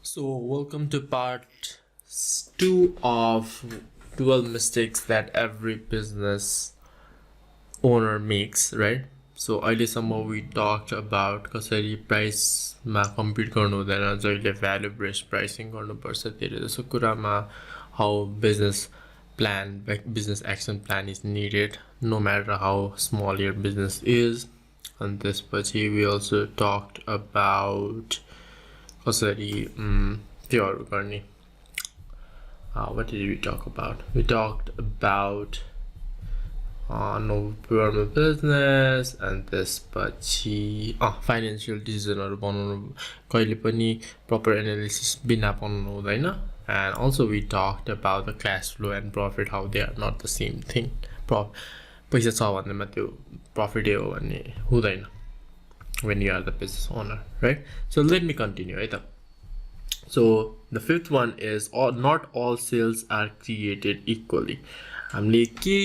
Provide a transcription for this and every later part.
So, welcome to part 2 of 12 mistakes that every business owner makes, right? So, अहिलेसम्म we talked about कसरी प्राइसमा compete गर्नु हुँदैन, जहिले भ्यालु बेस्ड प्राइसिङ गर्नुपर्छ, धेरै जसो कुरामा how business plan, business action plan is needed, no matter how small your business is. And त्यसपछि we also talked about कसरी त्योहरू गर्ने. What did we talk about? We talked about no normal business and त्यसपछि financial decisionहरू बनाउनु कहिले पनि proper analysis बिना बनाउनु हुँदैन. And also we talked about the cash flow and profit, how they are not the same thing. पैसा छ भन्दैमा त्यो profit हो भन्ने हुँदैन when you are the business owner, right? So let me continue, right? So the fifth one is not all sales are created equally. हामीले के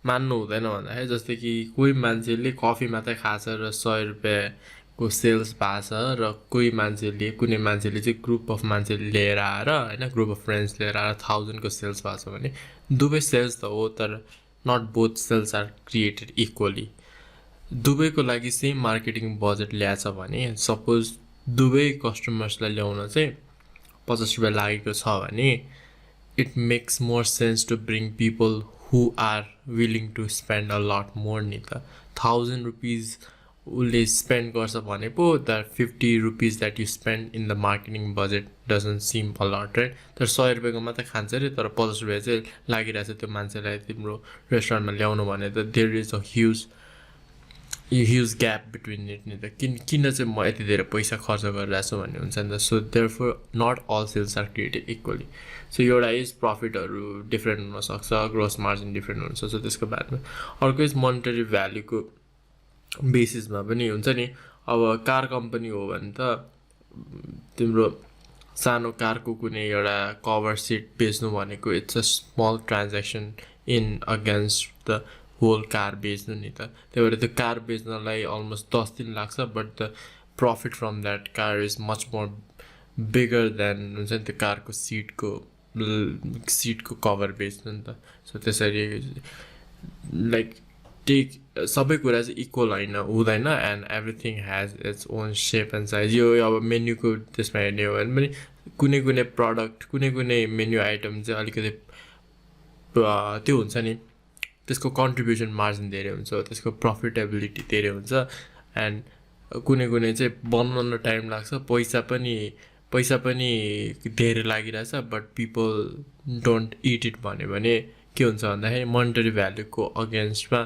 मान्नु हुँदैन भन्दाखेरि जस्तै कि कोही मान्छेले कफी मात्रै खान्छ र 100 रुपैयाँको सेल्स पाछ र कोही मान्छेले कुनै मान्छेले चाहिँ ग्रुप अफ मान्छेले लिएर आएर हैन ग्रुप अफ फ्रेन्ड्स लिएर आएर 1000 को सेल्स पाछ भने दुवै सेल्स त हो तर not both sales are created equally. दुबईको लागि सेम मार्केटिङ बजेट ल्याछ भने सपोज दुबई कस्टमर्सलाई ल्याउन चाहिँ 50 रुपैयाँ लागेको छ भने it makes more sense to bring people who are willing to spend a lot more नि त 1000 rupees उसले स्पेन्ड गर्छ भने पो the 50 rupees that you spend in the marketing budget doesn't seem a lot, right? तर 100 रुपैयाँको मात्रै खान्छ रे तर 50 रुपैयाँ चाहिँ लागिरहेछ त्यो मान्छेलाई तिम्रो रेस्टुरेन्टमा ल्याउनु भने त there is a huge gap between it नि त किन चाहिँ म यति धेरै पैसा खर्च गरिरहेको छु भन्ने हुन्छ नि त. So therefore not all sales are created equally. So एउटा इज प्रफिटहरू डिफ्रेन्ट हुनसक्छ, ग्रोस मार्जिन डिफ्रेन्ट हुनसक्छ, त्यसको बादमा अर्को इज मोनिटरी भ्याल्युको बेसिसमा पनि हुन्छ नि. अब कार कम्पनी हो भने त तिम्रो सानो कारको कुनै एउटा कभर सिट बेच्नु भनेको it's a small transaction in against the whole car बेच्नु नि त. त्यही भएर त्यो कार बेच्नलाई अलमोस्ट 10 दिन लाग्छ but the profit from that car is much more bigger than हुन्छ नि त्यो कारको सिटको कभर बेच्नु नि त. सो त्यसरी लाइक टेक सबै कुरा चाहिँ इक्वल हुँदैन and everything has its own shape and size. यो अब मेन्युको त्यसमा हेर्ने हो भने पनि कुनै प्रडक्ट कुनै मेन्यु आइटम चाहिँ अलिकति त्यो हुन्छ नि त्यसको कन्ट्रिब्युसन मार्जिन धेरै हुन्छ, त्यसको प्रफिटेबिलिटी धेरै हुन्छ एन्ड कुनै चाहिँ बनाउन टाइम लाग्छ, पैसा पनि धेरै लागिरहेछ but people don't it it भन्यो भने के हुन्छ भन्दाखेरि मोनिटरी भ्याल्युको अगेन्स्टमा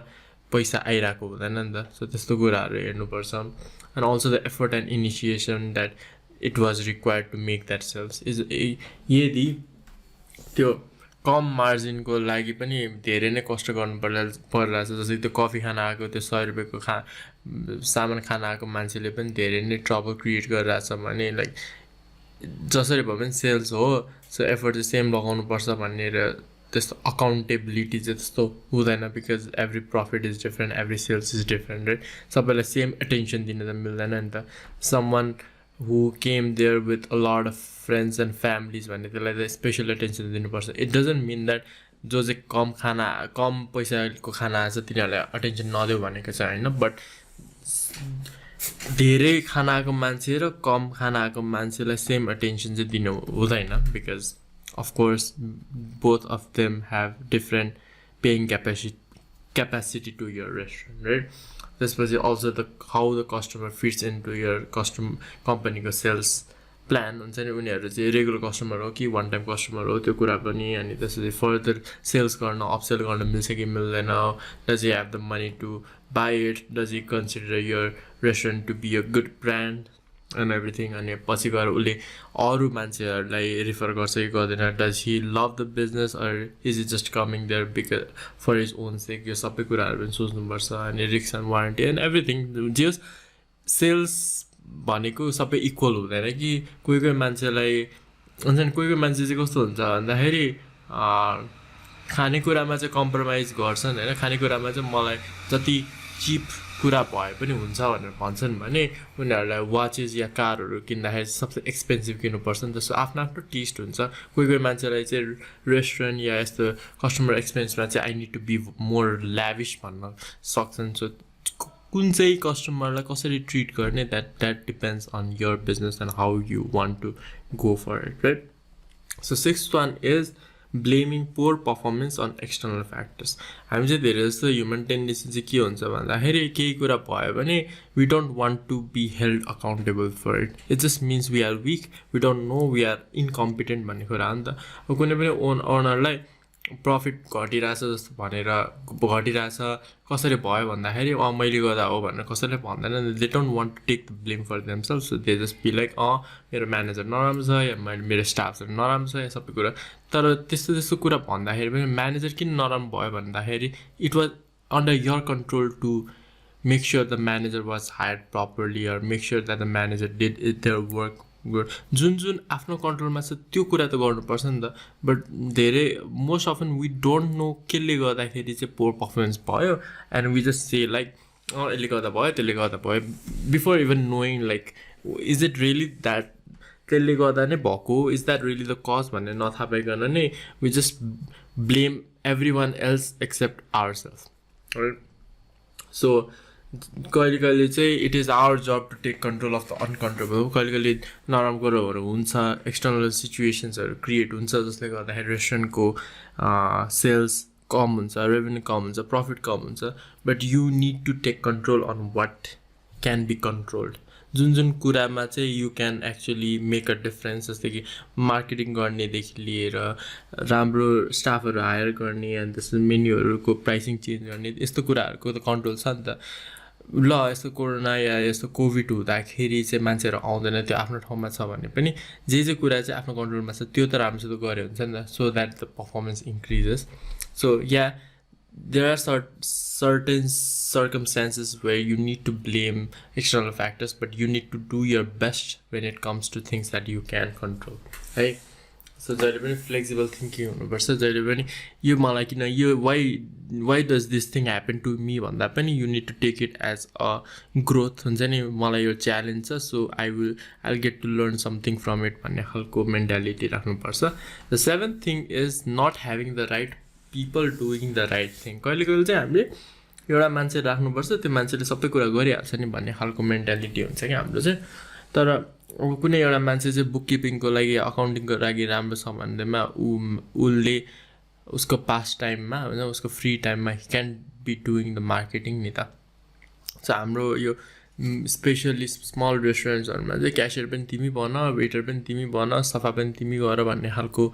पैसा आइरहेको हुँदैन नि त. सो त्यस्तो कुराहरू हेर्नुपर्छ. And also the effort and initiation that it was required to make that sales is यदि त्यो कम मार्जिनको लागि पनि धेरै नै कष्ट गर्नु परिरहेछ. जस्तै त्यो कफी खान आएको त्यो 100 रुपैयाँको सामान खान आएको मान्छेले पनि धेरै नै ट्रबल क्रिएट गरिरहेछ भने लाइक जसरी भए पनि सेल्स हो सो एफर्ट चाहिँ सेम लगाउनुपर्छ भन्ने र त्यस्तो अकाउन्टेबिलिटी चाहिँ त्यस्तो हुँदैन because every profit is different, every sales is different, right? सबैलाई सेम एटेन्सन दिन त मिल्दैन नि त. Someone who came there with a lot of friends and families भने त्यसलाई त स्पेसल एटेन्सन दिनुपर्छ. इट डजन्ट मिन द्याट जो चाहिँ कम पैसाको खाना आएछ तिनीहरूलाई अटेन्सन नदेऊ भनेको छ होइन. बट धेरै खाना आएको मान्छे र कम खाना आएको मान्छेलाई सेम एटेन्सन चाहिँ दिनु हुँदैन because of course both of them have different paying capacity to your restaurant, right? त्यसपछि also the how the customer fits in to your कम्पनीको सेल्स प्लान हुन्छ नि. उनीहरू चाहिँ रेगुलर कस्टमर हो कि वान टाइम कस्टमर हो त्यो कुरा पनि. अनि त्यसपछि फर्दर सेल्स गर्न अपसेल गर्न मिल्छ कि मिल्दैन, does you have the money to buy it, does you consider your restaurant to be a good brand and everything. अनि पछि गएर उसले अरू मान्छेहरूलाई रिफर गर्छ कि गर्दैन, does he love the business or is it just coming there because for his own sake. यो सबै कुराहरू पनि सोच्नुपर्छ. अनि risk and warranty and everything. जे सेल्स भनेको सबै इक्वल हुँदैन कि कोही मान्छेलाई हुन्छ नि. कोही मान्छे चाहिँ कस्तो हुन्छ भन्दाखेरि खानेकुरामा चाहिँ कम्प्रोमाइज गर्छन् होइन. खानेकुरामा चाहिँ मलाई जति चिप कुरा भए पनि हुन्छ भनेर भन्छन् भने उनीहरूलाई वाचेस या कारहरू किन्दाखेरि सबसे एक्सपेन्सिभ किन्नुपर्छ नि त सो आफ्नो आफ्नो टेस्ट हुन्छ कोही कोही मान्छेलाई चाहिँ रेस्टुरेन्ट या यस्तो कस्टमर एक्सपिरियन्समा चाहिँ I need to be more lavish भन्न सक्छन् सो कुन चाहिँ कस्टमरलाई कसरी ट्रिट गर्ने that depends on your business and how you want to go for it right so 6th one is blaming poor performance on external factors हामी चाहिँ धेरै जस्तो ह्युमन टेन्डेन्सी चाहिँ के हुन्छ भन्दाखेरि केही कुरा भयो भने we don't want to be held accountable for it it just means we are weak we don't know we are incompetent भन्ने कुरा हो नि त अब कुनै पनि ओनरलाई प्रफिट घटिरहेछ जस्तो भनेर घटिरहेछ कसरी भयो भन्दाखेरि मैले गर्दा हो भनेर कसैले भन्दैन they don't want to take the blame for themselves so they just be like मेरो म्यानेजर नराम्रो छ या मेरो स्टाफहरू नराम्रो छ या सबै कुरा तर त्यस्तो कुरा भन्दाखेरि पनि म्यानेजर किन नराम्रो भयो भन्दाखेरि it was under your control to make sure the manager was hired properly or make sure that the manager did it their work जुन आफ्नो कन्ट्रोलमा छ त्यो कुरा त गर्नुपर्छ नि त बट धेरै most often we don't know केले गर्दाखेरि चाहिँ पोर पर्फर्मेन्स भयो and we just say like यसले गर्दा भयो त्यसले गर्दा भयो before even knowing like is it really that त्यसले गर्दा नै भएको is that really the cause भनेर नथाहा पाइकन नै we just blame every one else except our self so कहिले कहिले चाहिँ it is our job to take control of the uncontrollable कहिले कहिले नराम्रो कुरोहरू हुन्छ एक्सटर्नल सिचुएसन्सहरू क्रिएट हुन्छ जसले गर्दाखेरि रेस्टुरेन्टको सेल्स कम हुन्छ रेभेन्यू कम हुन्छ प्रफिट कम हुन्छ but you need to take control on what can be controlled जुन कुरामा चाहिँ you can actually make a difference जस्तै कि मार्केटिङ गर्नेदेखि लिएर राम्रो स्टाफहरू हायर गर्ने अनि त्यसको मेन्युहरूको प्राइसिङ चेन्ज गर्ने यस्तो कुराहरूको त कन्ट्रोल छ नि त ल यस्तो कोरोना या यस्तो कोभिड हुँदाखेरि चाहिँ मान्छेहरू आउँदैन त्यो आफ्नो ठाउँमा छ भने पनि जे कुरा चाहिँ आफ्नो कन्ट्रोलमा छ त्यो त राम्रोसित गऱ्यो हुन्छ नि त so that the performance increases so yeah there are certain circumstances where you need to blame external factors but you need to do your best when it comes to things that you can control right so जहिले पनि flexible thinking हुनुपर्छ जहिले पनि यो मलाई किन यो why does this thing happen to me भन्दा पनि you need to take it as a growth हुन्छ नि मलाई यो च्यालेन्ज छ so I'll get to learn something from it भन्ने खालको मेन्टालिटी राख्नुपर्छ the 7th thing is not having the right people doing the right thing कहिले कहिले चाहिँ हामीले एउटा मान्छे राख्नुपर्छ त्यो मान्छेले सबै कुरा गरिहाल्छ नि भन्ने खालको मेन्टालिटी हुन्छ कि हाम्रो चाहिँ तर अब कुनै एउटा मान्छे चाहिँ बुक किपिङको लागि अकाउन्टिङको लागि राम्रो छ भन्दैमा उसले उसको पास टाइममा होइन उसको फ्री टाइममा he can be doing the marketing नि त सो हाम्रो यो स्पेसली स्मल रेस्टुरेन्ट्सहरूमा चाहिँ क्यासियर पनि तिमी बन वेटर पनि तिमी बन सफा पनि तिमी गर भन्ने खालको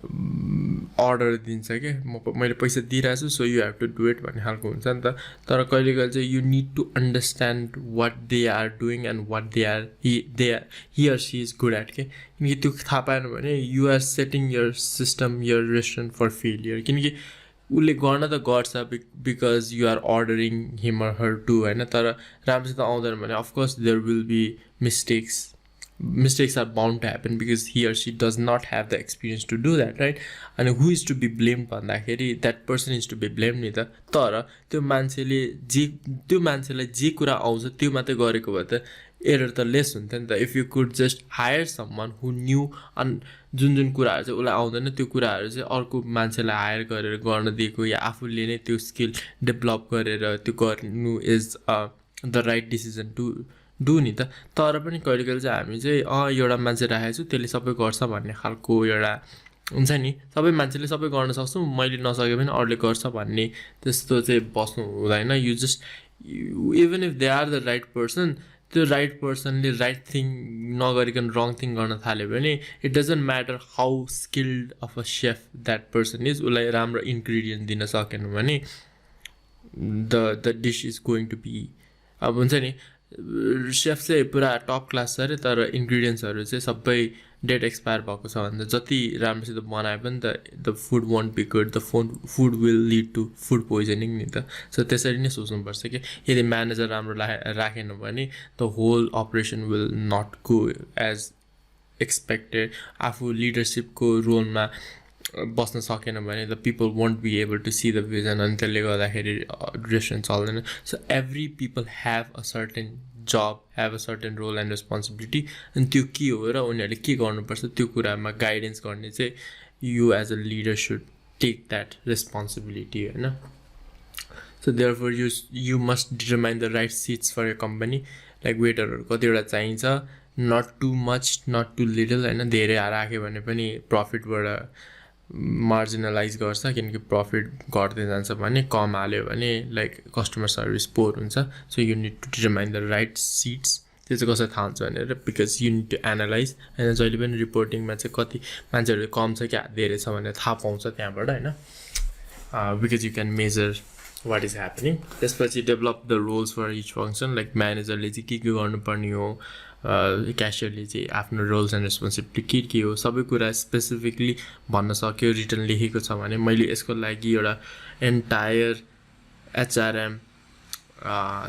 अर्डर दिन्छ कि मैले पैसा दिइरहेको छु so you have to do it भन्ने खालको हुन्छ नि त तर कहिले कहिले चाहिँ you need to understand what they are doing and what he or she is good at के किनकि त्यो थाहा पाएन भने you are setting your system your restaurant for failure किनकि उसले गर्न त गर्छ because you are ordering him or her to होइन तर राम्रोसित आउँदैन भने of course there will be mistakes are bound to happen because he or she does not have the experience to do that right and who is to be blamed भन्दाखेरि that person is to be blamed नि त तर त्यो मान्छेलाई जे कुरा आउँछ त्यो मात्रै गरेको भए त एरर त लेस हुन्थ्यो नि त if you could just hire someone who knew जुन कुराहरू चाहिँ उसलाई आउँदैन त्यो कुराहरू चाहिँ अर्को मान्छेलाई हायर गरेर गर्न दिएको या आफूले नै त्यो स्किल डेभलप गरेर त्यो गर्नु is the right decision to do नि त तर पनि कहिले कहिले चाहिँ हामी चाहिँ एउटा मान्छे राखेको छु त्यसले सबै गर्छ भन्ने खालको एउटा हुन्छ नि सबै मान्छेले सबै गर्न सक्छु मैले नसके पनि अरूले गर्छ भन्ने त्यस्तो चाहिँ बस्नु हुँदैन you just even if they are the right person त्यो राइट पर्सनले राइट थिङ नगरिकन रङ थिङ गर्न थाल्यो भने it doesn't matter how skilled of a chef that person is उसलाई राम्रो इन्ग्रिडियन्ट दिन सकेन भने the dish is going to be अब हुन्छ नि सेफ चाहिँ पुरा टप क्लास छ अरे तर इन्ग्रिडियन्ट्सहरू चाहिँ सबै डेट एक्सपायर भएको छ भने जति राम्रोसित बनाए पनि त the food won't be good the food will lead to food poisoning नि त सो त्यसरी नै सोच्नुपर्छ कि यदि म्यानेजर राम्रो राखेन भने the whole operation will not go as expected आफू लिडरसिपको रोलमा बस्न सकेन भने the people won't be able to see the vision अनि त्यसले गर्दाखेरि रेस्टुरेन्ट चल्दैन so every people have a certain job have a certain role and responsibility अनि त्यो के हो र उनीहरूले के गर्नुपर्छ त्यो कुरामा गाइडेन्स गर्ने चाहिँ you as a leader should take that responsibility होइन so therefore you must determine the right seats for your company like वेटरहरू कतिवटा चाहिन्छ not too much not too little होइन धेरै राख्यो भने पनि प्रफिटबाट मार्जिनलाइज गर्छ किनकि प्रफिट घट्दै जान्छ भने कम हाल्यो भने लाइक कस्टमर सर्भिस पोर हुन्छ so you need to determine the right seats त्यो चाहिँ कसरी थाहा हुन्छ भनेर because you need to analyse होइन जहिले पनि रिपोर्टिङमा चाहिँ कति मान्छेहरू कम छ क्या धेरै छ भनेर थाहा पाउँछ त्यहाँबाट होइन because you can measure what is happening त्यसपछि develop the roles for each function like म्यानेजरले चाहिँ के गर्नुपर्ने हो क्यासियरले चाहिँ आफ्नो रोल्स एन्ड रेस्पोन्सिबिलिटी के हो सबै कुरा स्पेसिफिकली भन्न सक्यो रिटर्न लेखेको छ भने मैले यसको लागि एउटा एन्टायर एचआरएम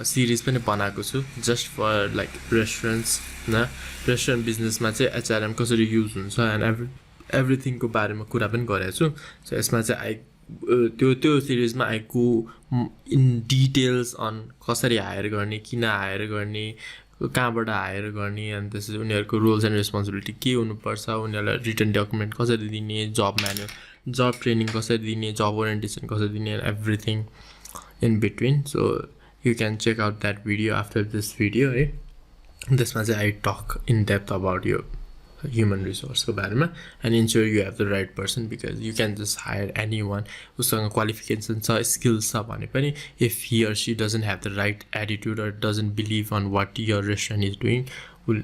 सिरिज पनि बनाएको छु जस्ट फर लाइक रेस्टुरेन्ट्स होइन रेस्टुरेन्ट बिजनेसमा चाहिँ एचआरएम कसरी युज हुन्छ एन्ड एभ्रिथिङको बारेमा कुरा पनि गरेको छु सो यसमा चाहिँ त्यो सिरिजमा I go in details on कसरी हायर गर्ने किन हायर गर्ने कहाँबाट हायर गर्ने अनि त्यसपछि उनीहरूको रोल्स एन्ड रेस्पोन्सिबिलिटी के हुनुपर्छ उनीहरूलाई रिटर्न डकुमेन्ट कसरी दिने जब ट्रेनिङ कसरी दिने जब ओरिएन्टेसन कसरी दिने and everything in between so you can check out that video after this video है त्यसमा चाहिँ I talk in depth about यो ह्युमन रिसोर्सको बारेमा and ensure you have the right person because you can just hire any one उसँग qualification छ skills छ भने पनि if he or she doesn't have the right attitude or doesn't believe on what your restaurant is doing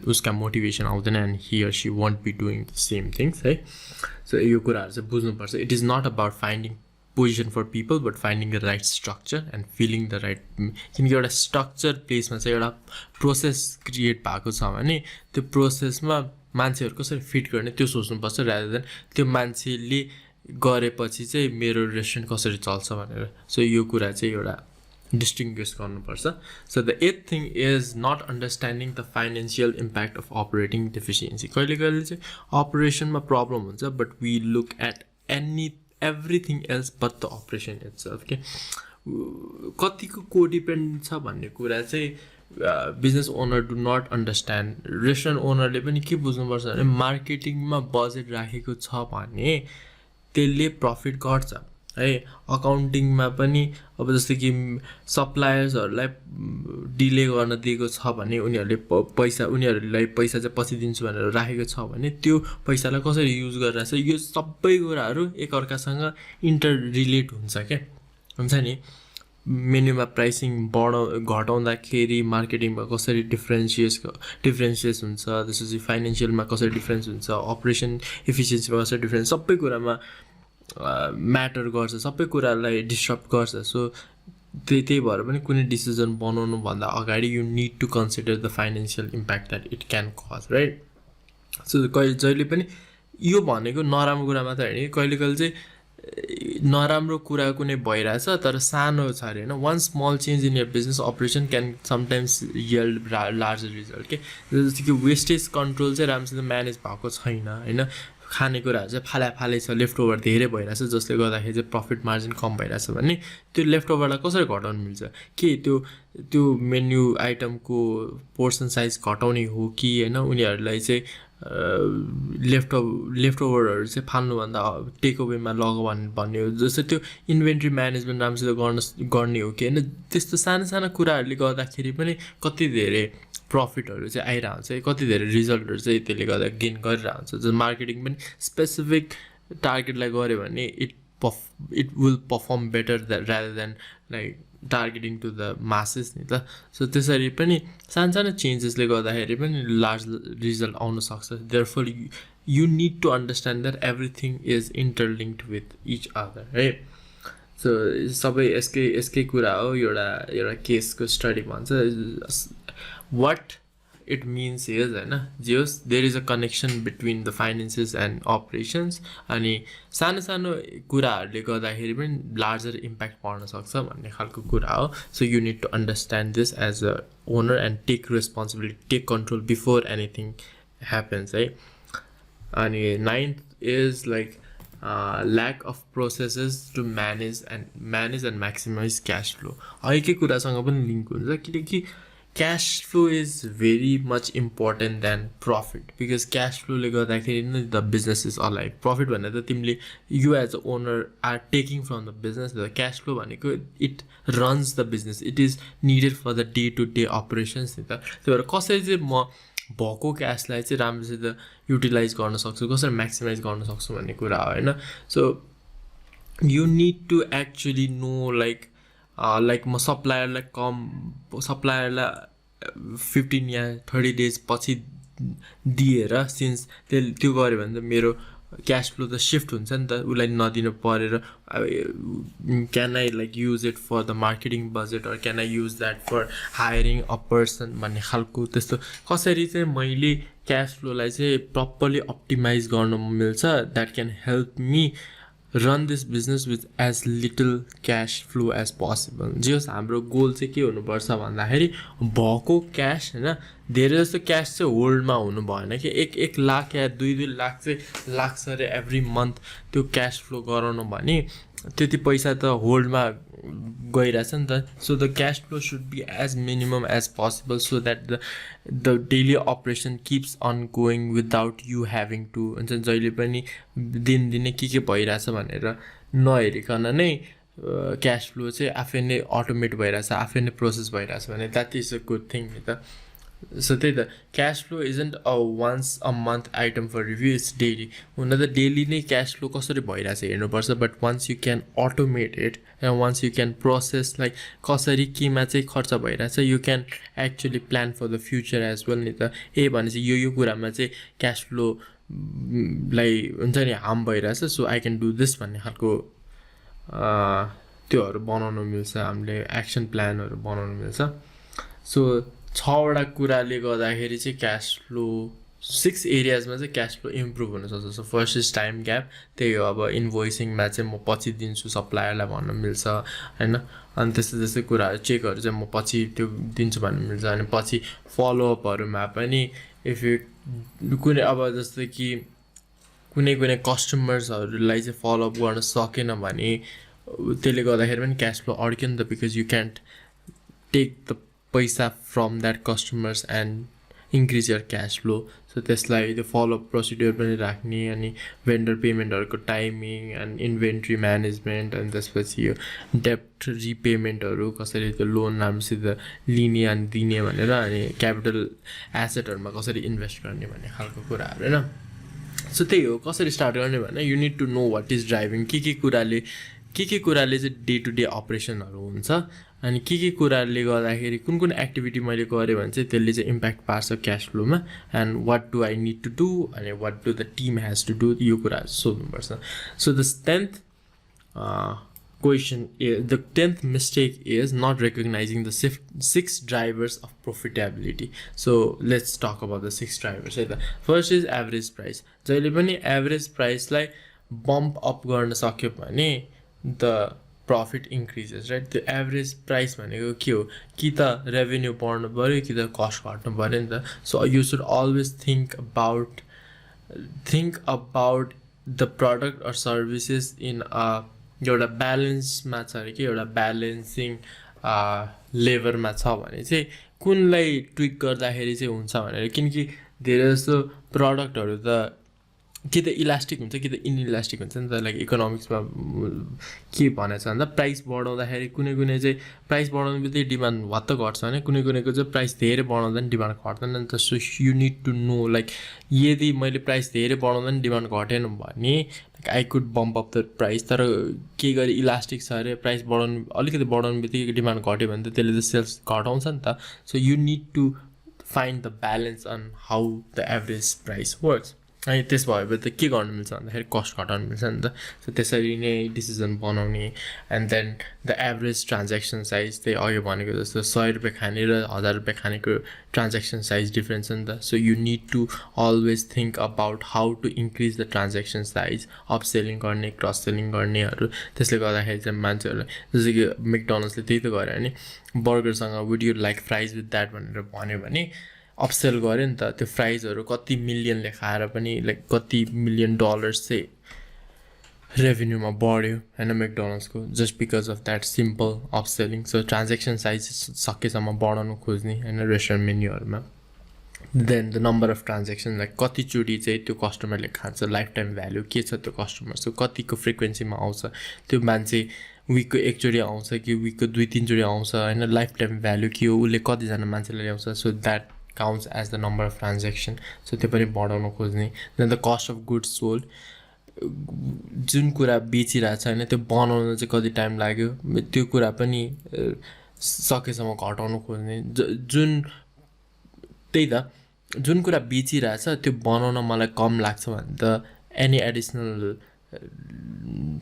उसका motivation आउँदैन and he or she won't be doing the same things है so यो कुराहरू चाहिँ बुझ्नुपर्छ it is not about finding position for people but finding the right structure and filling the right किनकि एउटा structure प्लेसमा चाहिँ एउटा प्रोसेस क्रिएट भएको छ भने त्यो प्रोसेसमा मान्छेहरू कसरी फिट गर्ने त्यो सोच्नुपर्छ रादर देन त्यो मान्छेले गरेपछि चाहिँ मेरो रेस्टुरेन्ट कसरी चल्छ भनेर सो यो कुरा चाहिँ एउटा डिस्टिङ्ग्विस गर्नुपर्छ so the eighth thing is not understanding the financial impact of operating deficiency कहिले कहिले चाहिँ अपरेसनमा प्रब्लम हुन्छ but we look at everything else but the operation itself के कतिको कोडिपेन्डेन्ट छ भन्ने कुरा चाहिँ business owner do not understand restaurant ओनरले पनि के बुझ्नुपर्छ भने मार्केटिङमा बजेट राखेको छ भने त्यसले प्रफिट गर्छ है अकाउन्टिङमा पनि अब जस्तै कि सप्लायर्सहरूलाई डिले गर्न दिएको छ भने उनीहरूलाई पैसा चाहिँ पछि दिन्छु भनेर राखेको छ भने त्यो पैसालाई कसरी युज गरिरहेछ यो सबै कुराहरू एकअर्कासँग इन्टर रिलेट हुन्छ क्या हुन्छ नि मेन्युमा प्राइसिङ घटाउँदाखेरि मार्केटिङमा कसरी डिफ्रेन्सिएस हुन्छ त्यसपछि फाइनेन्सियलमा कसरी डिफ्रेन्स हुन्छ अपरेसन इफिसियन्सीमा कसरी डिफ्रेन्स सबै कुरामा म्याटर गर्छ सबै कुरालाई डिस्टर्ब गर्छ सो त्यही भएर पनि कुनै डिसिजन बनाउनुभन्दा अगाडि you need to consider the financial impact that it can cause right so जहिले पनि यो भनेको नराम्रो कुरा मात्रै होइन कहिले कहिले चाहिँ नराम्रो कुरा कुनै भइरहेछ तर सानो छ अरे होइन one small change in your business operation can sometimes yield larger result के जस्तो कि वेस्टेज कन्ट्रोल चाहिँ राम्रोसित म्यानेज भएको छैन होइन खानेकुराहरू चाहिँ फालै छ लेफ्ट ओभर धेरै भइरहेछ जसले गर्दाखेरि चाहिँ प्रफिट मार्जिन कम भइरहेछ भने त्यो लेफ्ट ओभरलाई कसरी घटाउनु मिल्छ के त्यो मेन्यु आइटमको पोर्सन साइज घटाउने हो कि होइन उनीहरूलाई चाहिँ लेफ्ट ओभरहरू चाहिँ फाल्नुभन्दा टेक ओभेमा भन्ने हो जस्तो त्यो इन्भेन्ट्री म्यानेजमेन्ट राम्रोसित गर्ने हो कि होइन त्यस्तो सानो कुराहरूले गर्दाखेरि पनि कति धेरै प्रफिटहरू चाहिँ आइरहन्छ है कति धेरै रिजल्टहरू चाहिँ त्यसले गर्दा गेन गरिरहन्छ जस्तो मार्केटिङ पनि स्पेसिफिक टार्गेटलाई गऱ्यो भने it will perform better rather than like targeting to the masses नि त सो त्यसरी पनि सानो चेन्जेसले गर्दाखेरि पनि लार्ज रिजल्ट आउन सक्छ therefore you need to understand that everything is interlinked with each other है सो सबै यसकै कुरा हो एउटा केसको स्टडी भन्छ वाट इट मिन्स इज होइन जे होस् there is a connection between the finances and operations अनि सानो कुराहरूले गर्दाखेरि पनि लार्जर इम्प्याक्ट पर्न सक्छ भन्ने खालको कुरा हो so you need to understand this as a owner and take responsibility take control before anything happens है अनि ninth is like lack of processes to manage and maximize cash flow. अहिलेकै कुरासँग पनि लिङ्क हुन्छ किनकि cash flow is very much important than profit because cash flow ले गर्दाखेरि नै the business is alive. Profit भनेर त तिमीले you as a owner are taking from the business. The cash flow भनेको it runs the business. It is needed for the day to day operations नि त. त्यही भएर कसरी चाहिँ म भएको क्यासलाई चाहिँ राम्रोसित युटिलाइज गर्न सक्छु कसरी म्याक्सिमाइज गर्न सक्छु भन्ने कुरा हो हैन. So you need to actually know like म सप्लायरलाई 15 या 30 डेज पछि दिएर सिन्स त्यो गऱ्यो भने त मेरो क्यास फ्लो त सिफ्ट हुन्छ नि त उसलाई नदिनु परेर can I like use it for the marketing budget or can I use that for hiring a person भन्ने खालको त्यस्तो कसरी चाहिँ मैले क्यास फ्लोलाई चाहिँ प्रपरली अप्टिमाइज गर्न मिल्छ that can help me run this business with as little cash flow as possible. जे होस् हाम्रो गोल चाहिँ के हुनुपर्छ भन्दाखेरि भएको क्यास हैन धेरै जस्तो क्यास चाहिँ होल्डमा हुनु भएन कि 1 लाख या 2 लाख चाहिँ लाग्छ रे एभ्री मन्थ त्यो क्यास फ्लो गराउनु भने त्यति पैसा त होल्डमा गइरहेछ नि त. So the cash flow should be as minimum as possible so that the daily operation keeps on going without you having to हुन्छ जहिले पनि दिनदिनै के भइरहेछ भनेर नहेरिकन नै क्यास फ्लो चाहिँ आफै नै अटोमेट भइरहेछ आफै नै प्रोसेस भइरहेछ भने that is a good thing नि त. सो त्यही त cash flow isn't a once a month item for review it's daily. हुन त डेली नै क्यास फ्लो कसरी भइरहेछ हेर्नुपर्छ but once you can automate it and once you can process like कसरी केमा चाहिँ खर्च भइरहेछ you can actually plan for the future as well नि त. भनेपछि यो कुरामा चाहिँ क्यास फ्लो लाई हुन्छ नि हार्म भइरहेछ so I can do this भन्ने खालको त्योहरू बनाउनु मिल्छ हामीले एक्सन प्लानहरू बनाउनु मिल्छ. सो 6वटा कुराले गर्दाखेरि चाहिँ क्यास फ्लो 6 एरियाजमा चाहिँ क्यास फ्लो इम्प्रुभ हुनसक्छ. So first is time gap त्यही हो अब इन्भोइसिङमा चाहिँ म पछि दिन्छु सप्लायरलाई भन्न मिल्छ हैन. अनि त्यस्तै कुराहरू चेकहरू चाहिँ म पछि त्यो दिन्छु भन्नु मिल्छ. अनि पछि फलोअपहरूमा पनि इफ यु कुनै अब जस्तै कि कुनै कस्टमर्सहरूलाई चाहिँ फलोअप गर्न सकेन भने त्यसले गर्दाखेरि पनि क्यास फ्लो अड्क्यो नि त because you can't take the पैसा from that customers and increase your cash flow. So त्यसलाई त्यो फलोअप प्रोसिड्युर पनि राख्ने अनि भेन्डर पेमेन्टहरूको टाइमिङ एन्ड इन्भेन्ट्री म्यानेजमेन्ट अनि त्यसपछि यो डेप्ट रिपेमेन्टहरू कसरी त्यो लोन राम्रोसित लिने अनि दिने भनेर अनि क्यापिटल एसेटहरूमा कसरी इन्भेस्ट गर्ने भन्ने खालको कुराहरू होइन. सो त्यही हो कसरी स्टार्ट गर्ने भने you need to know what is driving के कुराले चाहिँ डे टु डे अपरेसनहरू हुन्छ अनि के कुराले गर्दाखेरि कुन एक्टिभिटी मैले गरेँ भने चाहिँ त्यसले चाहिँ इम्प्याक्ट पार्छ क्यास फ्लोमा and what do I need to do अनि what do the team has to do यो कुराहरू सोध्नुपर्छ. So the 10th question is the 10th mistake is not recognizing the 6 drivers of profitability. So let's talk about the 6 drivers. First is average price. जहिले पनि average price लाई bump up गर्न सक्यो भने the profit increases, right? The average price भनेको के हो कि त revenue बढ्नु पर्यो कि त cost घट्नु पर्यो नि त. So you should always think about the product or services in a एउटा ब्यालेन्समा छ अरे कि एउटा ब्यालेन्सिङ लेभरमा छ भने चाहिँ कुनलाई ट्विक गर्दाखेरि चाहिँ हुन्छ भनेर किनकि धेरै जस्तो प्रडक्टहरू त कि त इलास्टिक हुन्छ कि त इनइलास्टिक हुन्छ नि त. लाइक इकोनोमिक्समा के भनेको छ भन्दा प्राइस बढाउँदाखेरि कुनै चाहिँ प्राइस बढाउनु बित्तिकै डिमान्ड भत्त घट्छ भने कुनैको चाहिँ प्राइस धेरै बढाउँदा नि डिमान्ड घट्दैन नि त. So you need to know like यदि मैले प्राइस धेरै बढाउँदा नि डिमान्ड घटेन भने I could bump up the price. तर के गरी इलास्टिक छ अरे प्राइस अलिकति बढाउनु बित्तिकै डिमान्ड घट्यो भने त त्यसले त सेल्स घटाउँछ नि त. So you need to find the balance on how the average price works. अनि त्यस भएपछि त के गर्नु मिल्छ भन्दाखेरि कस्ट घटाउनु मिल्छ नि त. सो त्यसरी नै डिसिजन बनाउने and then the average transaction size त्यही अघि भनेको जस्तो 100 रुपियाँ खाने र 1000 रुपियाँ खानेको ट्रान्ज्याक्सन साइज डिफ्रेन्स छ नि त. So you need to always think about how to increase the transaction size upselling गर्ने क्रस सेलिङ गर्नेहरू. त्यसले गर्दाखेरि चाहिँ मान्छेहरूलाई जस्तो कि मेकडोनल्ड्सले त्यही त गर्यो भने बर्गरसँग would you like fries with that भनेर भन्यो भने अपसेल गऱ्यो नि त. त्यो फ्राइजहरू कति मिलियनले खाएर पनि लाइक कति $1 million चाहिँ रेभेन्यूमा बढ्यो होइन McDonald'sको just because of that simple upselling so transaction size सकेसम्म बढाउनु खोज्ने होइन रेस्टुरेन्ट मेन्यूहरूमा then the number of transaction like कतिचोटि चाहिँ त्यो कस्टमरले खान्छ लाइफ टाइम भ्याल्यु के छ त्यो कस्टमरको कतिको फ्रिक्वेन्सीमा आउँछ त्यो मान्छे विकको एकचोटि आउँछ कि विकको 2-3चोटि आउँछ होइन लाइफ टाइम भ्याल्यु के हो उसले कतिजना मान्छेलाई ल्याउँछ so that counts as the number of transaction so त्यो पनि बढाउन खोज्ने then the cost of goods sold जुन कुरा बेचिरहेछ होइन त्यो बनाउन चाहिँ कति टाइम लाग्यो त्यो कुरा पनि सकेसम्म घटाउनु खोज्ने जुन त्यही त जुन कुरा बेचिरहेछ त्यो बनाउन मलाई कम लाग्छ भने त any additional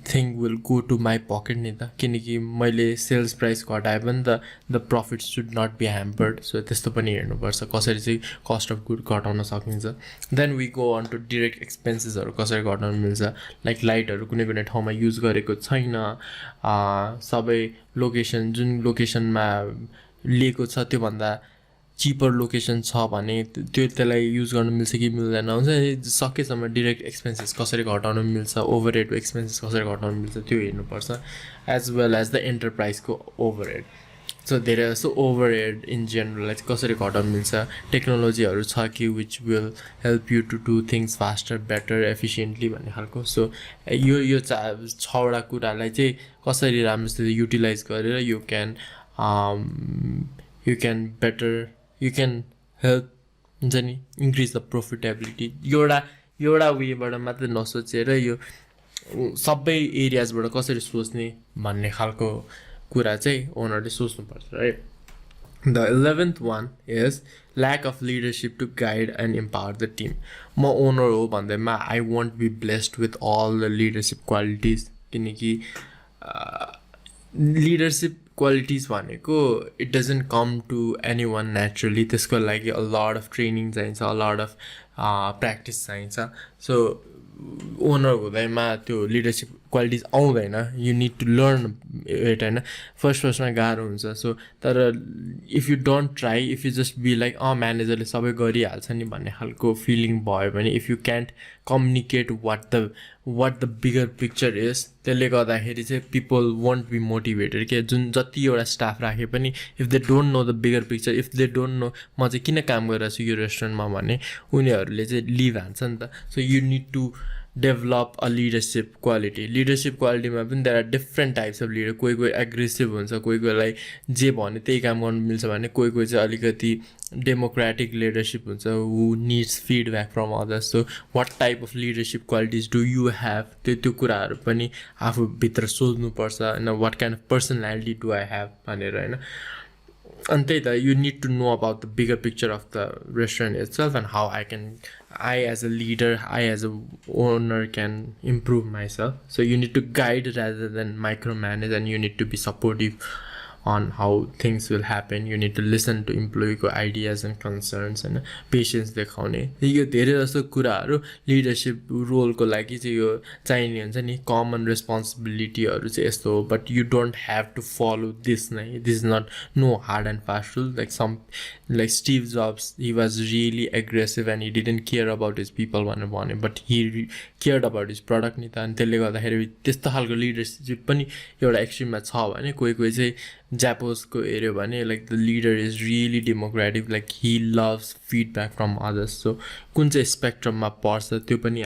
thing will go to my pocket नि त किनकि मैले सेल्स प्राइस घटाए पनि त the profit should not be hampered so त्यस्तो पनि हेर्नुपर्छ कसरी चाहिँ कस्ट अफ गुड घटाउन सकिन्छ then we go on to direct एक्सपेन्सेसहरू कसरी घटाउन मिल्छ लाइक लाइटहरू कुनै कुनै ठाउँमा युज गरेको छैन सबै लोकेसन जुन लोकेसनमा लिएको छ त्योभन्दा चिपर लोकेसन छ भने त्यसलाई युज गर्न मिल्छ कि मिल्दैन हुन्छ सकेसम्म डिरेक्ट एक्सपेन्सेस कसरी घटाउन मिल्छ ओभरहेड एक्सपेन्सेस कसरी घटाउन मिल्छ त्यो हेर्नुपर्छ एज वेल एज द एन्टरप्राइजको ओभरहेड सो धेरै जस्तो ओभरहेड इन जेनरललाई चाहिँ कसरी घटाउन मिल्छ टेक्नोलोजीहरू छ कि which will help you to do things faster better efficiently भन्ने खालको सो यो छवटा कुरालाई चाहिँ कसरी राम्रोसित युटिलाइज गरेर यु क्यान हेल्प हुन्छ नि इन्क्रिज द प्रोफिटेबिलिटी एउटा वेबाट मात्रै नसोचेर यो सबै एरियाजबाट कसरी सोच्ने भन्ने खालको कुरा चाहिँ ओनरले सोच्नुपर्छ right the 11th one is lack of leadership to guide and empower the team म ओनर हो भन्दैमा I won't be blessed with all the leadership qualities किनकि लिडरसिप क्वालिटिज भनेको it doesn't come to any one naturally त्यसको लागि a lot of training चाहिन्छ a lot of practice चाहिन्छ so owner हुँदैमा त्यो लिडरसिप क्वालिटिज आउँदैन you need to learn it होइन फर्स्टमा गाह्रो हुन्छ सो तर if you don't try if you just be like म्यानेजरले सबै गरिहाल्छ नि भन्ने खालको फिलिङ भयो भने if you can't communicate what the bigger picture is त्यसले गर्दाखेरि चाहिँ पिपल वन्ट बी मोटिभेटेड के जुन जति एउटा स्टाफ राखे पनि if they don't know the bigger picture if they don't know म चाहिँ किन काम गरिरहेको छु यो रेस्टुरेन्टमा भने उनीहरूले चाहिँ लिभ हान्छ नि त so you need to develop a leadership क्वालिटीमा पनि there are different types of leader कोही एग्रेसिभ हुन्छ कोहीलाई जे भन्यो त्यही काम गर्नु मिल्छ भने कोही चाहिँ अलिकति डेमोक्रेटिक लिडरसिप हुन्छ who needs feedback from others so what type of leadership qualities do you have त्यो कुराहरू पनि आफूभित्र सोध्नुपर्छ होइन what kind of personality do I have भनेर होइन अनि त्यही त you need to know about the bigger picture of the restaurant itself and how I as a leader, I as a owner can improve myself. So you need to guide rather than micromanage and you need to be supportive on how things will happen. You need to listen to employee ideas and concerns and patience देखाउने यो धेरै जस्तो कुराहरू leadership रोलको लागि चाहिँ यो चाहिने हुन्छ नि कमन रेस्पोन्सिबिलिटीहरू चाहिँ यस्तो हो but you don't have to follow this is not no hard and fast rule like Steve Jobs, he was really aggressive and he didn't care about his people भन्यो but he cared about his product नि त अनि त्यसले गर्दाखेरि त्यस्तो खालको leadership पनि एउटा एक्सट्रिममा छ भने कोही चाहिँ जापोसको हेऱ्यो भने like the leader is really democratic like he loves feedback from others so कुन चाहिँ स्पेक्ट्रममा पर्छ त्यो पनि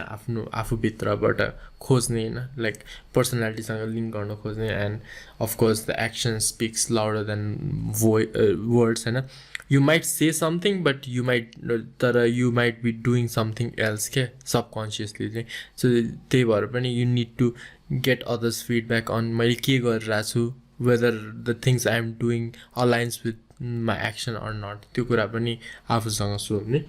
आफूभित्रबाट खोज्ने होइन लाइक पर्सनालिटीसँग लिङ्क गर्न खोज्ने and of course the action speaks louder than words होइन you might say something but you might be doing something else के subconsciously चाहिँ so त्यही भएर पनि you need to get others feedback on मैले के गरिरहेको छु whether the things I am doing aligns with my action or not त्यो कुरा पनि आफूसँग सोध्ने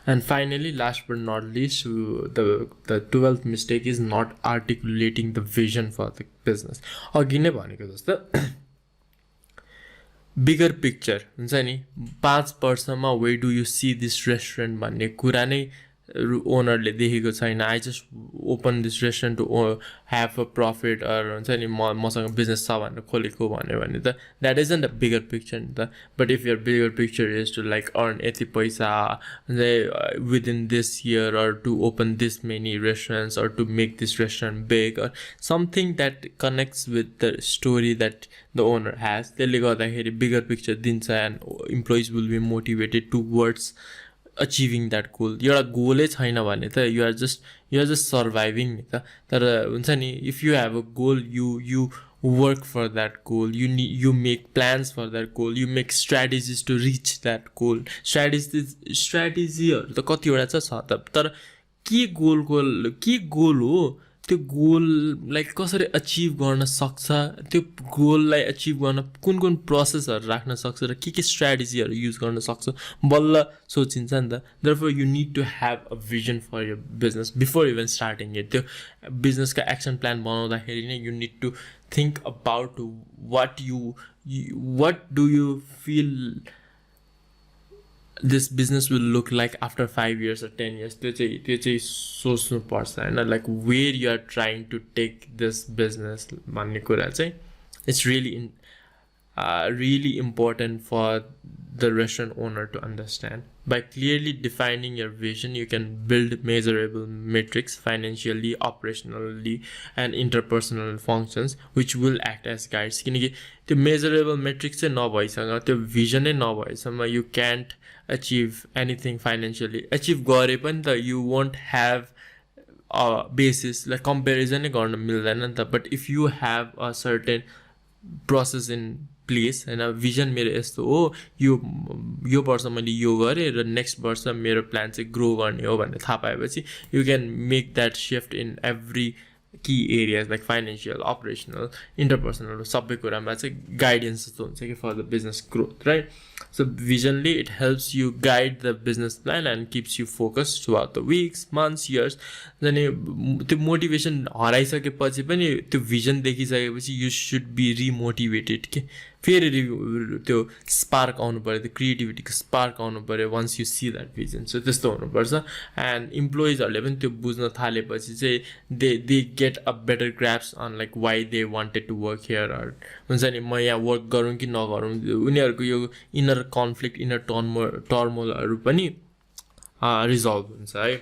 and finally last but not least the 12th mistake is not articulating the vision for the business अघि नै भनेको जस्तो बिगर पिक्चर हुन्छ नि 5 वर्षमा way do you see this restaurant भन्ने कुरा नै ओनरले देखेको छैन I just open this restaurant to have a profit or हुन्छ नि मसँग बिजनेस छ भनेर खोलेको भन्यो भने त that isn't a bigger picture नि त. But if your bigger picture is to like earn यति पैसा within this year or to open this many restaurants or to make this restaurant big or something that connects with the story that the owner has, त्यसले गर्दाखेरि bigger picture दिन्छ and employees will be motivated towards achieving that goal. एउटा गोलै छैन भने त you are just surviving नि त. तर हुन्छ नि if you have a goal, you work for that goal, you make plans for that goal, you make strategies to reach that goal. strategyहरु त कतिवटा छ त, तर के गोल हो त्यो गोललाई कसरी अचिभ गर्न सक्छ, त्यो गोललाई अचिभ गर्न कुन प्रोसेसहरु राख्न सक्छ र के स्ट्र्याटेजीहरु युज गर्न सक्छ बल्ल सोचिन्छ नि त. Therefore you need to have a vision for your business before even starting it. त्यो बिजनेसको एक्सन प्लान बनाउँदाखेरि नै you need to think about what do you feel this business will look like after 5 years or 10 years. त्यो चाहिँ सोच्नु पर्छ हैन, like where you are trying to take this business भन्ने कुरा चाहिँ it's really important for the restaurant owner to understand. By clearly defining your vision, you can build measurable metrics financially, operationally and interpersonal functions which will act as guides. किनकि त्यो measurable metrics चाहिँ नभइसँग, त्यो vision नै नभइसम्म you can't achieve anything financially. Achieve गरे पनि त you won't have a basis, like comparison नै गर्न मिल्दैन नि त. But if you have a certain process in place हैन, vision मेरो यस्तो हो, यो वर्ष मैले यो गरे र नेक्स्ट वर्ष मेरो प्लान चाहिँ ग्रो गर्ने हो भनेर थाहा पाएपछि you can make that shift in every key areas like financial, operational, interpersonal, सबै कुरामा चाहिँ गाइडेन्स जस्तो हुन्छ कि for the business growth, right? So visually it helps you guide the business plan and keeps you focused throughout the weeks, months, years. अनि त्यो motivation हराइसकेपछि पनि त्यो vision देखिसकेपछि you should be remotivated के फेरि त्यो स्पार्क आउनु पर्यो, त्यो क्रिएटिभिटीको स्पार्क आउनु पर्यो once you see that vision. So त्यस्तो हुनुपर्छ. And इम्प्लोइजहरूले पनि त्यो बुझ्न थालेपछि चाहिँ they get a better grasp on like why they wanted to work here or हुन्छ नि म यहाँ वर्क गरौँ कि नगरौँ. उनीहरूको यो इनर कन्फ्लिक्ट, इनर टर्मोलहरू पनि रिजल्भ हुन्छ है.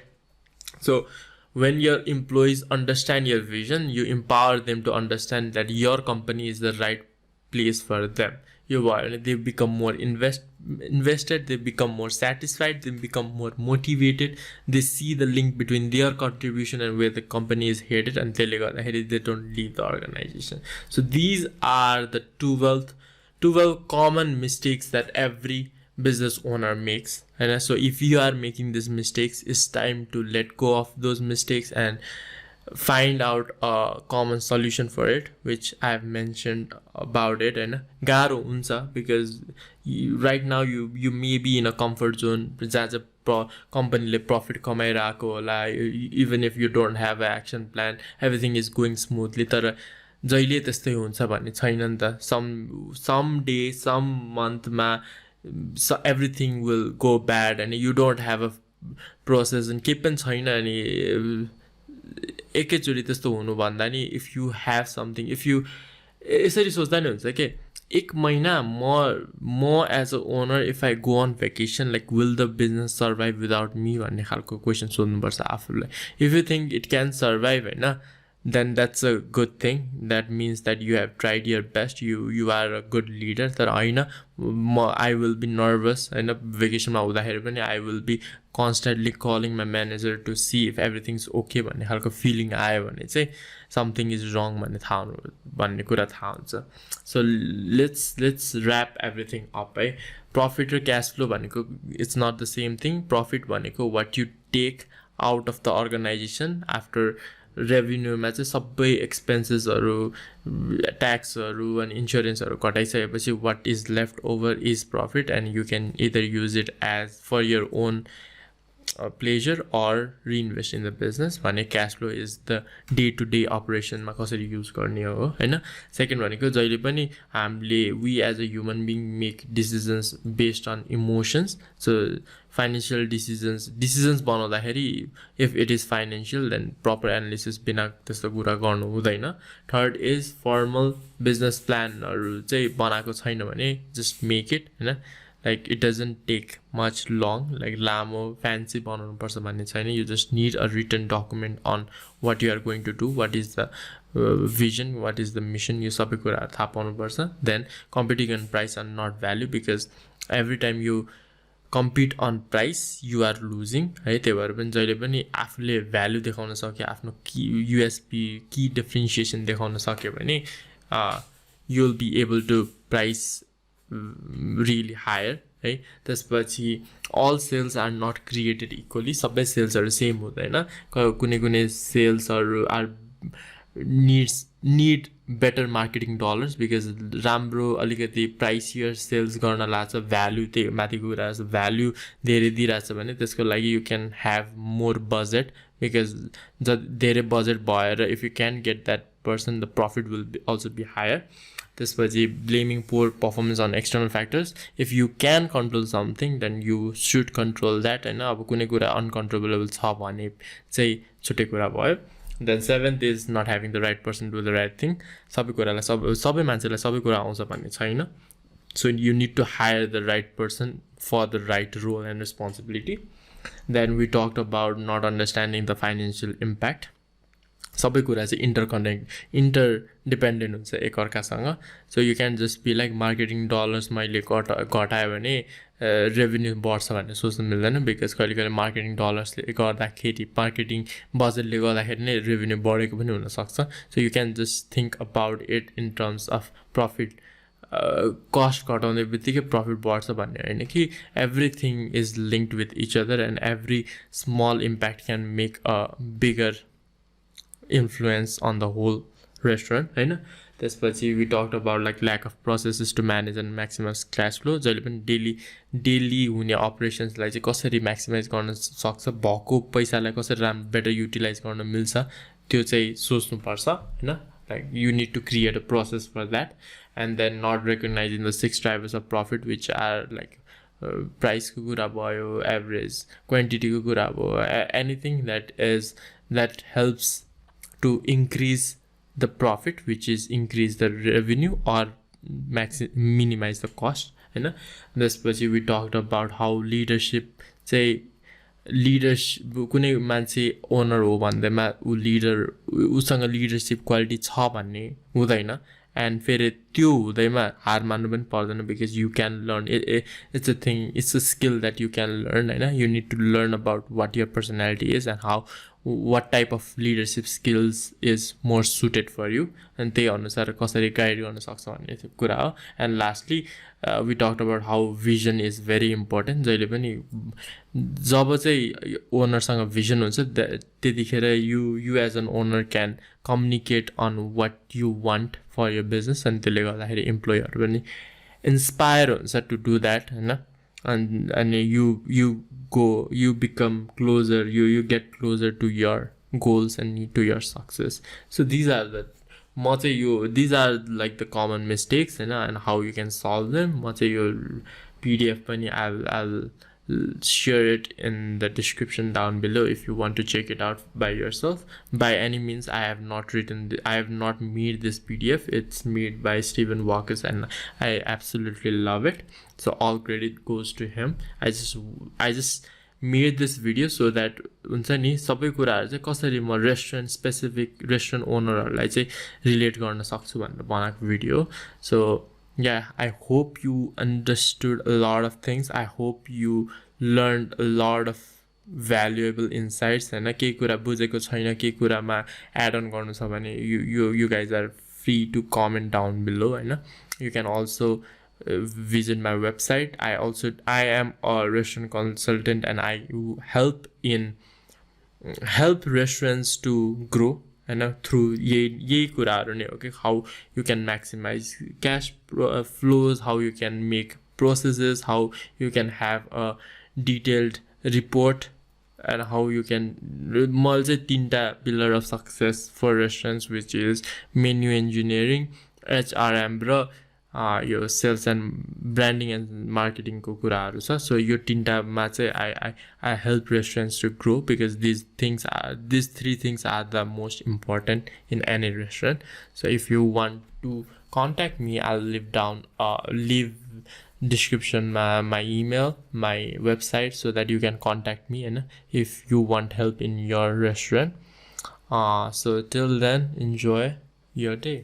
So when your employees understand your vision, you empower them to understand that your company is the right place for them. They become more invested, they become more satisfied, they become more motivated. They see the link between their contribution and where the company is headed, and they don't leave the organization. So these are the 12 common mistakes that every business owner makes. And so if you are making these mistakes, it's time to let go of those mistakes and find out a common solution for it, which I've mentioned about it. And garo huncha because right now you may be in a comfort zone जहाँ चाहिँ company profit कमाइरहेको होला, even if you don't have an action plan, everything is going smoothly. तर जहिले त्यस्तै हुन्छ भन्ने छैन नि त. some day, some month मा so everything will go bad and you don't have a process and केही पनि छैन. अनि एकैचोटि त्यस्तो हुनु भन्दा नि if you have something, if you यसरी सोच्दा नि हुन्छ के एक महिना म as a owner, if I go on vacation, like will the business survive without me भन्ने खालको क्वेसन सोध्नुपर्छ आफूलाई. If you think it can survive हैन, then that's a good thing. That means that you have tried your best, you are a good leader. तर हैन I will be nervous हैन, भेकेसनमा हुँदाखेरि पनि I will be constantly calling my manager to see if everything's okay भन्ने खालको feeling आयो भने चाहिँ something is wrong भन्ने कुरा थाहा हुन्छ. So let's wrap everything up है. Profit र cash flow भनेको it's not the same thing. Profit भनेको what you take out of the organization after revenue मा चाहिँ सबै एक्सपेन्सेसहरु, ट्याक्सहरु अनि इन्स्योरेन्सहरु कटाइसकेपछि what is left over is profit, and you can either use it as for your own pleasure or reinvest in the business. भने cash flow is the day to day operation मा कसरी use गर्ने हो हैन. Second भनेको जहिले पनि हामीले we as a human being make decisions based on emotions. So financial decisions बनाउँदाखेरि if it is financial then proper analysis बिना त्यस्तो कुरा गर्नु हुँदैन. Third is formal business plan हरु चाहिँ बनाएको छैन भने just make it हैन. Like it doesn't take much long, like lamo fancy बनाउनु पर्छ भन्ने छैन. You just need a written document on what you are going to do, what is the vision, what is the mission. यो सबै कुरा थाहा पाउनु पर्छ. Then competing on price and not value, because every time you compete on price you are losing है. त्यही भएर पनि जहिले पनि आफूले भ्यालु देखाउन सक्यो, आफ्नो की USP की डिफरेन्शिएसन देखाउन सक्यो भने you'll be able to price really higher है. त्यसपछि all sales are not created equally. सबै सेल्सहरु सेम हुँदैन. कुनै सेल्सहरु are need better marketing dollars, because राम्रो अलिकति pricier sales गर्न लाग्छ, भ्यालु त्यही माथिको कुरा छ, भ्यालु धेरै दिइराछ भने त्यसको लागि you can have more budget, because धेरै budget भएर if you can get that person the profit will also be higher. त्यसपछि blaming poor performance on external factors. If you can control something then you should control that हैन. अब कुनै कुरा uncontrollable छ भने चाहिँ छुट्टै कुरा भयो. Then seventh is not having the right person do the right thing. सबै कुरालाई सबै मान्छेलाई सबै कुरा आउँछ भन्ने छैन. So you need to hire the right person for the right role and responsibility. Then we talked about not understanding the financial impact. सबै कुरा चाहिँ interdependent हुन्छ एकअर्कासँग. So you can just be like marketing dollars मैले घटायो भने revenue बढ्छ भन्ने सोच्नु मिल्दैन, because कहिले marketing dollars ले गर्दाखेरि marketing budget ले गर्दाखेरि नै revenue बढेको पनि हुन सक्छ. So you can just think about it in terms of profit. Cost घटाउने बित्तिकै profit बढ्छ भन्ने हैन कि everything is linked with each other and every small impact can make a bigger influence on the whole restaurant हैन. त्यसपछि we talked about like lack of processes to manage and maximize cash flow. जहिले पनि daily हुने operations लाई चाहिँ कसरी maximize गर्न सक्छ, भएको पैसालाई कसरी better utilize गर्न मिल्छ त्यो चाहिँ सोच्नु पर्छ हैन. Like you need to create a process for that. And then not recognizing the 6 drivers of profit, which are like price को कुरा भयो, average, quantity को कुरा भयो, anything that helps to increase the profit, which is increase the revenue or minimize the cost हैन. त्यसपछि we talked about how leadership कुनै मान्छे ओनर हो भन्दैमा उसँग leadership quality छ भन्ने हुँदैन. And फेरि त्यो हुँदैमा हार मान्नु पनि पर्दैन, because you can learn it's a thing, it's a skill that you can learn हैन. You need to learn about what your personality is and what type of leadership skills is more suited for you, and त्यही अनुसार कसरी guide गर्न सक्छ भन्ने कुरा हो. And lastly we talked about how vision is very important. जहिले पनि जब चाहिँ ओनरसँग भिजन हुन्छ त्यतिखेर you as an owner can communicate on what you want for your business, and त्यसले गर्दाखेरि एम्प्लोयीहरु पनि inspire हुन्छ to do that हैन. And you become closer, you get closer to your goals and to your success. So these are like the common mistakes and how you can solve them. your PDF pani I'll share it in the description down below if you want to check it out by yourself. By any means I have not made this PDF. It's made by Stephen Walker and I absolutely love it, so all credit goes to him. I just made this video so that हुन्छ नि सबै कुराहरु चाहिँ कसरी म restaurant specific restaurant ओनरहरुलाई चाहिँ relate गर्न सक्छु भनेर बनाएको video. So yeah, I hope you understood a lot of things. I hope you learned a lot of valuable insights हैन. केही कुरा बुझेको छैन, केही कुरामा एड अन गर्नु छ भने you guys are free to comment down below हैन. You can also visit my website. I am a restaurant consultant and I help restaurants to grow and through यही कुराहरु नै हो कि how you can maximize cash flows, how you can make processes, how you can have a detailed report and how you can merge a tinta pillar of success for restaurants, which is menu engineering, HRM र यो sales and branding and मार्केटिङको कुराहरू छ. So यो तिनटामा चाहिँ I help restaurants to grow because these three things are the most important in any restaurant. So if you want to contact me, I'll leave description my email, my website, so that you can contact me and if you want help in your restaurant. So till then, enjoy your day.